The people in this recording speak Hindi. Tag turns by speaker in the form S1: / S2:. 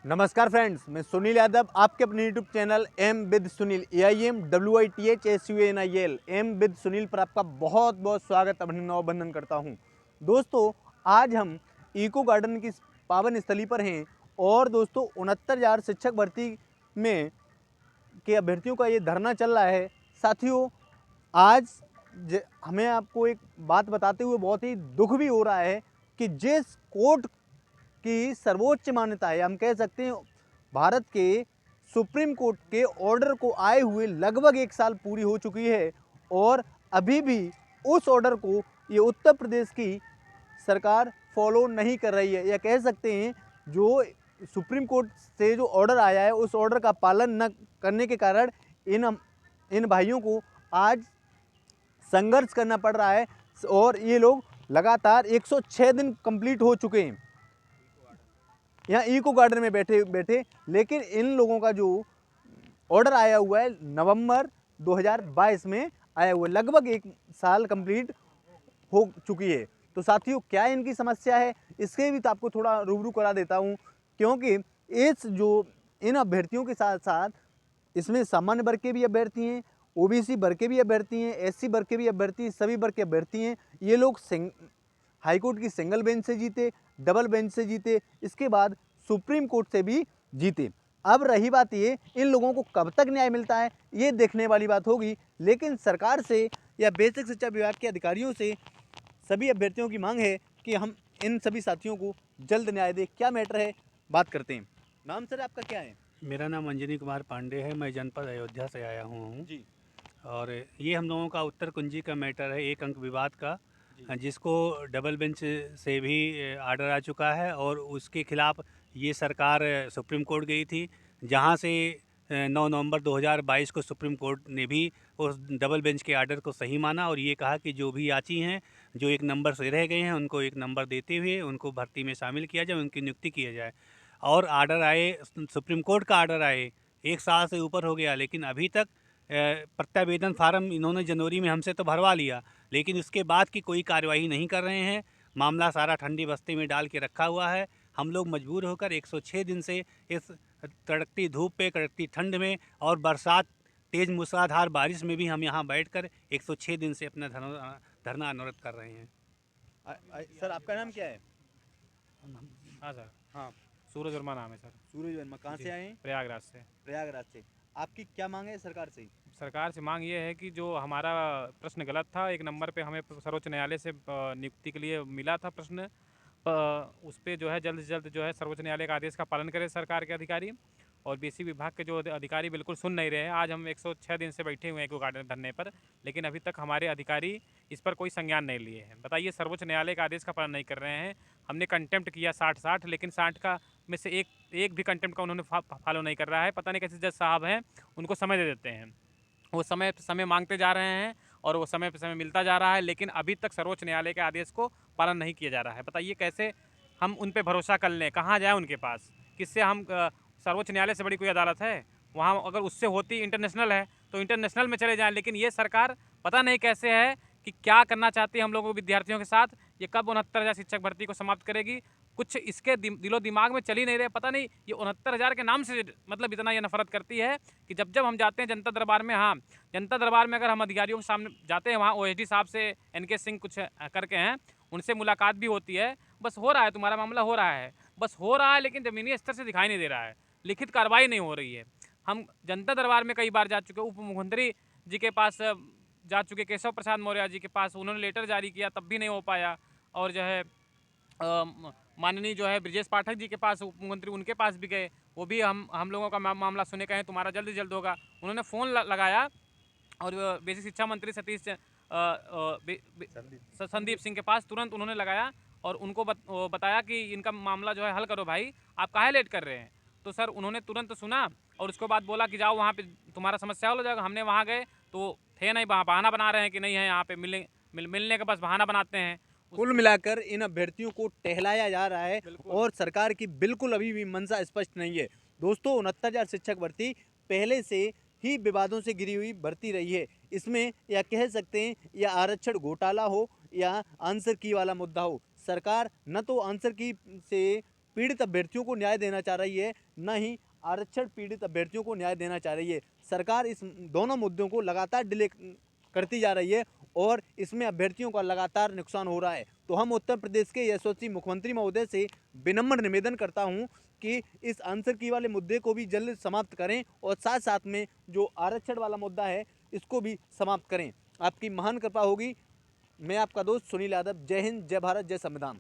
S1: नमस्कार फ्रेंड्स, मैं सुनील यादव आपके अपने YouTube channel aim with Sunil AIMWITHSUNIL aim with Sunil पर आपका बहुत बहुत स्वागत अभिनंदन करता हूं। दोस्तों, आज हम इको गार्डन की पावन स्थली पर हैं और दोस्तों 69,000 शिक्षक भर्ती में के अभ्यर्थियों का ये धरना चल रहा है। साथियों, आज हमें आपको एक बात बताते हुए बहुत ही दुख भी हो रहा है कि जिस कोर्ट की सर्वोच्च मान्यता है, हम कह सकते हैं भारत के सुप्रीम कोर्ट के ऑर्डर को आए हुए लगभग 1 साल पूरी हो चुकी है और अभी भी उस ऑर्डर को ये उत्तर प्रदेश की सरकार फॉलो नहीं कर रही है। या कह सकते हैं जो सुप्रीम कोर्ट से जो ऑर्डर आया है उस ऑर्डर का पालन न करने के कारण इन भाइयों को आज संघर्ष करना पड़ रहा है और ये लोग लगातार 106 दिन कंप्लीट हो चुके हैं यहाँ इको गार्डन में बैठे बैठे। लेकिन इन लोगों का जो ऑर्डर आया हुआ है नवंबर 2022 में आया हुआ है, लगभग 1 साल कंप्लीट हो चुकी है। तो साथियों, क्या इनकी समस्या है, इसके भी तो आपको थोड़ा रूबरू करा देता हूँ, क्योंकि इन अभ्यर्थियों के साथ साथ इसमें सामान्य वर्ग के भी अभ्यर्थी हैं, OBC वर्ग के भी अभ्यर्थी हैं, SC वर्ग के भी अभ्यर्थी, सभी वर्ग के अभ्यर्थी हैं। ये लोग हाईकोर्ट की सिंगल बेंच से जीते, डबल बेंच से जीते, इसके बाद सुप्रीम कोर्ट से भी जीते। अब रही बात ये, इन लोगों को कब तक न्याय मिलता है ये देखने वाली बात होगी। लेकिन सरकार से या बेसिक शिक्षा विभाग के अधिकारियों से सभी अभ्यर्थियों की मांग है कि हम इन सभी साथियों को जल्द न्याय दें। क्या मैटर है, बात करते हैं। नाम सर आपका क्या है?
S2: मेरा नाम अंजनी कुमार पांडे है। मैं जनपद अयोध्या से आया हूँ
S1: जी
S2: और ये हम लोगों का उत्तर कुंजी का मैटर है, 1 अंक विवाद का, जिसको डबल बेंच से भी आर्डर आ चुका है और उसके खिलाफ ये सरकार सुप्रीम कोर्ट गई थी, जहाँ से 9 नवंबर 2022 को सुप्रीम कोर्ट ने भी उस डबल बेंच के आर्डर को सही माना और ये कहा कि जो भी याची हैं, जो 1 नंबर से रह गए हैं, उनको 1 नंबर देते हुए उनको भर्ती में शामिल किया जाए, उनकी नियुक्ति की जाए। और आर्डर आए, सुप्रीम कोर्ट का आर्डर आए 1 साल से ऊपर हो गया, लेकिन अभी तक प्रत्यावेदन फार्म इन्होंने जनवरी में हमसे तो भरवा लिया, लेकिन उसके बाद की कोई कार्यवाही नहीं कर रहे हैं। मामला सारा ठंडी बस्ती में डाल के रखा हुआ है। हम लोग मजबूर होकर 106 दिन से इस कड़कती धूप पे, कड़कती ठंड में और बरसात, तेज़ मूसलाधार बारिश में भी हम यहाँ बैठकर 106 दिन से अपना धरना अनवरत कर रहे हैं।
S1: सर, आपका नाम क्या है?
S3: हाँ सर,
S1: हाँ,
S3: सूरज वर्मा नाम है सर।
S1: सूरज वर्मा। कहाँ से आए हैं?
S3: प्रयागराज से।
S1: प्रयागराज से। आपकी क्या मांग है सरकार से?
S3: सरकार से मांग ये है कि जो हमारा प्रश्न गलत था, 1 नंबर पे हमें सर्वोच्च न्यायालय से नियुक्ति के लिए मिला था प्रश्न, उस पे जो है जल्द से जल्द जो है सर्वोच्च न्यायालय का आदेश का पालन करें सरकार के अधिकारी। और BC विभाग के जो अधिकारी बिल्कुल सुन नहीं रहे हैं। आज हम 106 दिन से बैठे हुए हैं इको गार्डन धरने पर, लेकिन अभी तक हमारे अधिकारी इस पर कोई संज्ञान नहीं लिए हैं। बताइए, सर्वोच्च न्यायालय का आदेश का पालन नहीं कर रहे हैं। हमने कंटेम्प्ट किया 60, लेकिन 60 का में से एक भी कंटेम्प्ट का उन्होंने फॉलो नहीं कर रहा है। पता नहीं कैसे जज साहब हैं, उनको समय दे देते हैं। वो समय मांगते जा रहे हैं और वो समय पे समय मिलता जा रहा है, लेकिन अभी तक सर्वोच्च न्यायालय के आदेश को पालन नहीं किया जा रहा है। बताइए कैसे हम उन पे भरोसा कर लें, कहाँ जाएँ उनके पास, किससे हम सर्वोच्च न्यायालय से बड़ी कोई अदालत है? वहाँ अगर उससे होती, इंटरनेशनल है तो इंटरनेशनल में चले जाएँ। लेकिन ये सरकार पता नहीं कैसे है कि क्या करना चाहती है हम लोगों विद्यार्थियों के साथ। ये कब 69,000 शिक्षक भर्ती को समाप्त करेगी, कुछ इसके दिलो दिमाग में चल ही नहीं रहे। पता नहीं ये 69,000 के नाम से मतलब इतना ये नफरत करती है कि जब हम जाते हैं जनता दरबार में, हाँ, जनता दरबार में अगर हम अधिकारियों के सामने जाते हैं, वहाँ OSD साहब से, NK सिंह कुछ करके हैं, उनसे मुलाकात भी होती है। बस हो रहा है, तुम्हारा मामला हो रहा है, बस हो रहा है, लेकिन ज़मीनी स्तर से दिखाई नहीं दे रहा है, लिखित कार्रवाई नहीं हो रही है। हम जनता दरबार में कई बार जा चुके, उप मुख्यमंत्री जी के पास जा चुके, केशव प्रसाद मौर्य जी के पास, उन्होंने लेटर जारी किया तब भी नहीं हो पाया। और जो है माननीय जो है ब्रजेश पाठक जी के पास, उप मुख्यमंत्री, उनके पास भी गए, वो भी हम लोगों का मामला सुने, कहें तुम्हारा जल्द से जल्द होगा। उन्होंने फ़ोन लगाया और बेसिक शिक्षा मंत्री संदीप सिंह के पास तुरंत उन्होंने लगाया और उनको बताया कि इनका मामला जो है हल करो भाई, आप काहे लेट कर रहे हैं। तो सर उन्होंने तुरंत सुना और उसके बाद बोला कि जाओ वहाँ पे तुम्हारा समस्या हल हो जाएगा। हमने वहाँ गए तो थे नहीं, बहाना बना रहे हैं कि नहीं है यहाँ पे, मिलने का बस बहाना बनाते हैं।
S1: कुल मिलाकर इन अभ्यर्थियों को टहलाया जा रहा है और सरकार की बिल्कुल अभी भी मंशा स्पष्ट नहीं है। दोस्तों, 69,000 शिक्षक भर्ती पहले से ही विवादों से घिरी हुई भर्ती रही है। इसमें या कह सकते हैं या आरक्षण घोटाला हो या आंसर की वाला मुद्दा हो, सरकार न तो आंसर की से पीड़ित अभ्यर्थियों को न्याय देना चाह रही है, न ही आरक्षण पीड़ित अभ्यर्थियों को न्याय देना चाह रही है। सरकार इस दोनों मुद्दों को लगातार डिले करती जा रही है और इसमें अभ्यर्थियों का लगातार नुकसान हो रहा है। तो हम उत्तर प्रदेश के यशस्वी मुख्यमंत्री महोदय से विनम्र निवेदन करता हूं कि इस आंसर की वाले मुद्दे को भी जल्द समाप्त करें और साथ साथ में जो आरक्षण वाला मुद्दा है इसको भी समाप्त करें। आपकी महान कृपा होगी। मैं आपका दोस्त सुनील यादव। जय हिंद, जय भारत, जय संविधान।